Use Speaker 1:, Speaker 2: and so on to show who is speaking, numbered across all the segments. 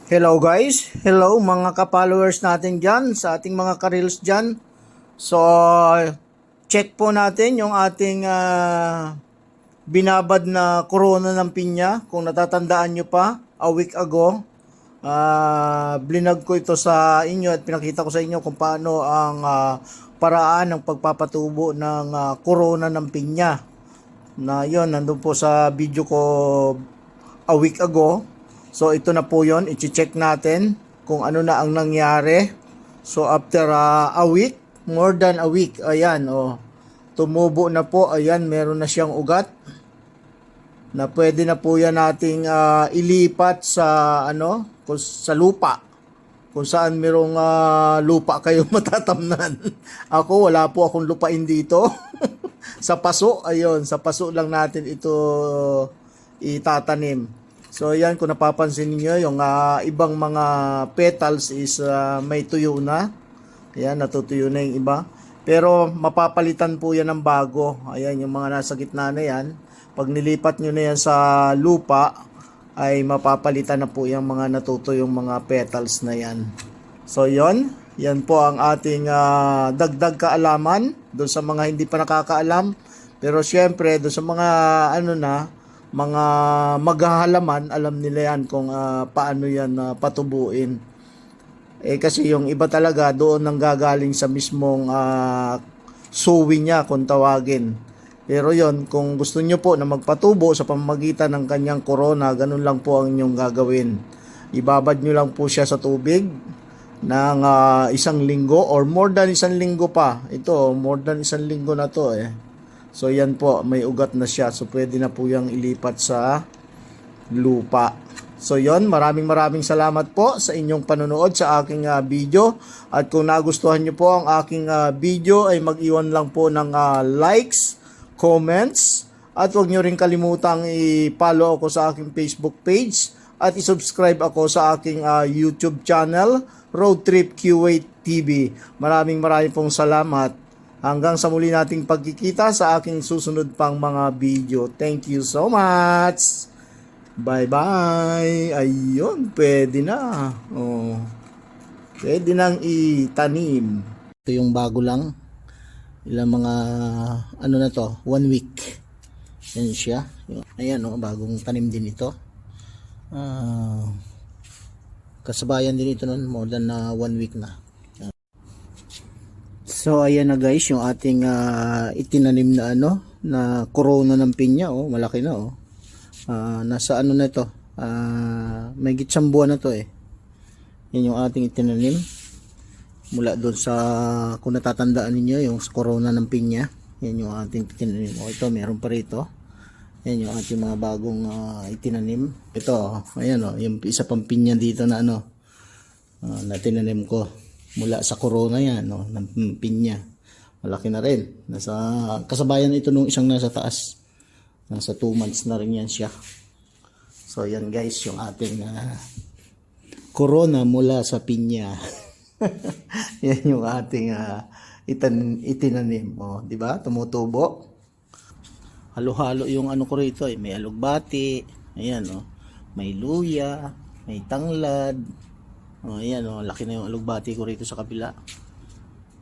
Speaker 1: Hello guys, hello mga ka-followers natin dyan, sa ating mga ka-reels dyan. So, check po natin yung ating binabad na corona ng pinya. Kung natatandaan nyo pa, a week ago, blinag ko ito sa inyo at pinakita ko sa inyo kung paano ang paraan ng pagpapatubo ng corona ng pinya. Na yon, nandun po sa video ko a week ago. So ito na po yon, i-check natin kung ano na ang nangyari. So after a week, more than a week, ayan, tumubo na po, ayan, meron na siyang ugat na pwede na po yan nating ilipat sa sa lupa, kung saan merong lupa kayo matatamnan. Ako, wala po akong lupain dito. Sa paso, ayun, sa paso lang natin ito itatanim. So yan, kung napapansin niyo yung ibang mga petals is may tuyo na. Ayan, natutuyo na yung iba. Pero mapapalitan po yan ng bago. Ayan, yung mga nasa gitna na yan. Pag nilipat nyo na yan sa lupa, ay mapapalitan na po yung mga natutuyong mga petals na yan. So yon, yan po ang ating dagdag kaalaman doon sa mga hindi pa nakakaalam. Pero syempre, doon sa mga mga maghahalaman, alam nila yan kung paano yan patubuin. Kasi yung iba talaga doon nang gagaling sa mismong suwi niya kung tawagin. Pero yon, kung gusto nyo po na magpatubo sa pamamagitan ng kanyang corona, ganun lang po ang inyong gagawin. Ibabad nyo lang po siya sa tubig ng 1 linggo or more than 1 linggo pa. Ito, more than 1 linggo na to So yan po, may ugat na siya. So pwede na po yung ilipat sa lupa. So yon, maraming salamat po sa inyong panonood sa aking video. At kung nagustuhan nyo po ang aking video, ay mag-iwan lang po ng likes, comments. At huwag nyo rin kalimutang i-follow ako sa aking Facebook page. At i-subscribe ako sa aking YouTube channel, Road Trip Kuwait TV. Maraming pong salamat. Hanggang sa muli nating pagkikita sa aking susunod pang mga video. Thank you so much. Bye-bye. Ayun, pwede na. Pwede nang itanim. Ito yung bago lang. Ilang mga, na to, 1 week. Yan siya. Ayan, bagong tanim din ito. Kasabayan din ito nun, more than 1 week na. So ayan na guys, yung ating itinanim na na corona ng pinya, malaki na nasa na ito, may gitsang buwan na to Yan yung ating itinanim mula doon sa, kung natatandaan niyo yung corona ng pinya. Yan yung ating itinanim. Ito meron pa rito. Yan yung ating mga bagong itinanim. Ito, ayan yung isa pang pinya dito na na tinanim ko mula sa corona yan, ng pinya. Malaki na rin. Nasa kasabayan ito nung isang nasa taas. Nasa 2 months na rin yan siya. So yan guys, yung ating corona mula sa pinya. Yan yung ating itinanim. Di ba? Tumutubo. Halo-halo yung ko rito. May alugbati. Ayan, may luya. May tanglad. Ayan, laki na yung alugbati ko rito sa kabila.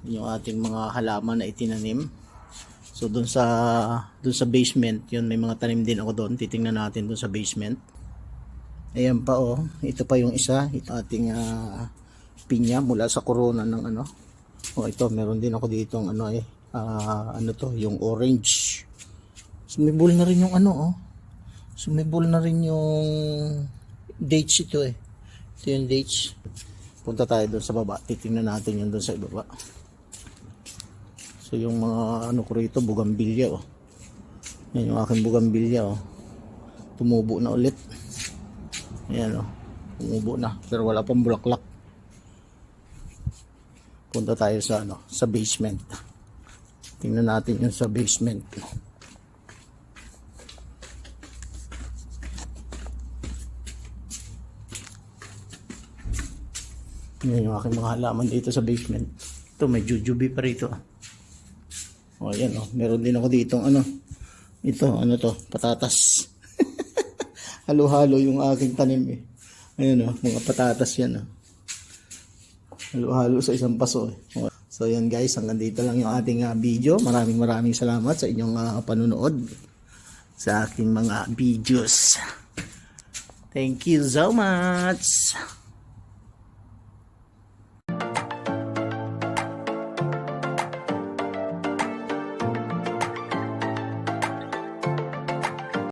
Speaker 1: Yung ating mga halaman na itinanim. So doon sa basement, yun, may mga tanim din ako doon. Titingnan natin doon sa basement. Ayan pa ito pa yung isa, ito ating pinya mula sa corona ng ito, meron din ako dito yung orange. Sumibol na rin yung sumibol na rin yung dates ito Ito yung dates. Punta tayo doon sa baba. Titingnan natin yun doon sa ibaba. So yung mga ko rito, bugambilya Yan yung aking bugambilya Tumubo na ulit. Ayan tumubo na. Pero wala pang bulaklak. Punta tayo sa sa basement. Tingnan natin yung sa basement. Yan yung aking mga halaman dito sa basement. Ito, may jujube pa rito. Ayan meron din ako dito ito, to, patatas. Halo-halo yung aking tanim Ayun mga patatas yan Halo-halo sa isang paso So yan guys, hanggang dito lang yung ating video. Maraming salamat sa inyong panunood sa aking mga videos. Thank you so much.